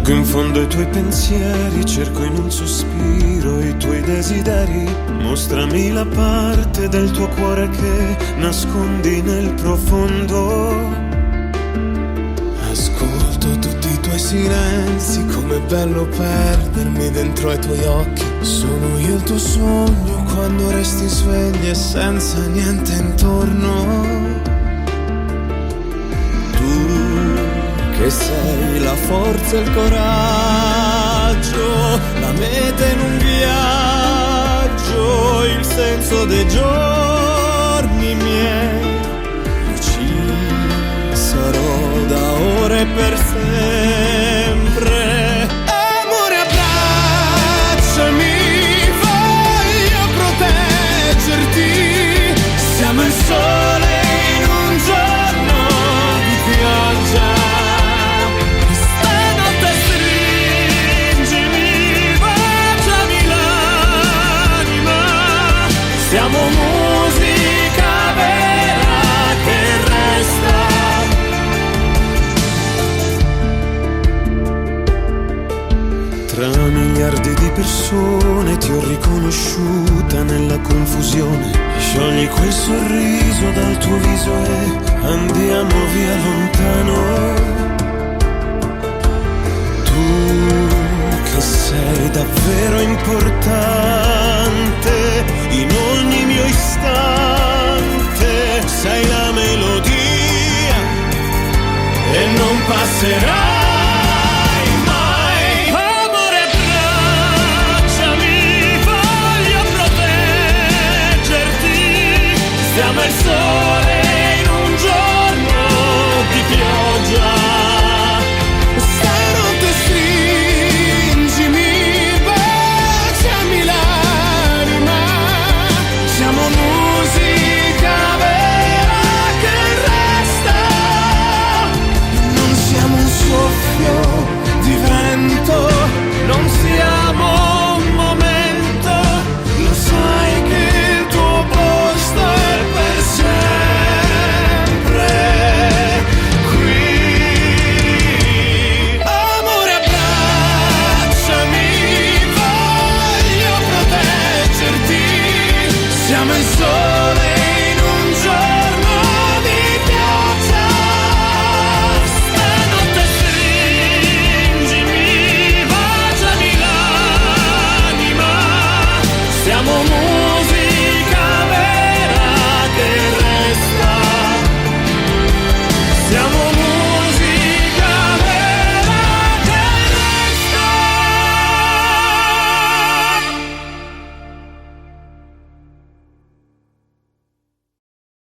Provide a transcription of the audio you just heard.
Leggo in fondo i tuoi pensieri, cerco in un sospiro i tuoi desideri. Mostrami la parte del tuo cuore che nascondi nel profondo. Ascolto tutti i tuoi silenzi, com'è bello perdermi dentro ai tuoi occhi. Sono io il tuo sogno quando resti svegli e senza niente intorno. Che sei la forza e il coraggio, la meta in un viaggio, il senso dei giorni miei. Io ci sarò da ora e per sempre. Amore, abbracciami, voglio proteggerti. Siamo il sole in un giorno di pioggia. Siamo musica vera che resta. Tra miliardi di persone ti ho riconosciuta nella confusione. Sciogli quel sorriso dal tuo viso e andiamo via lontano. Tu che sei davvero importante in ogni mio istante, sei la melodia e non passerai mai. Amore, abbracciami, voglio proteggerti. Siamo il sole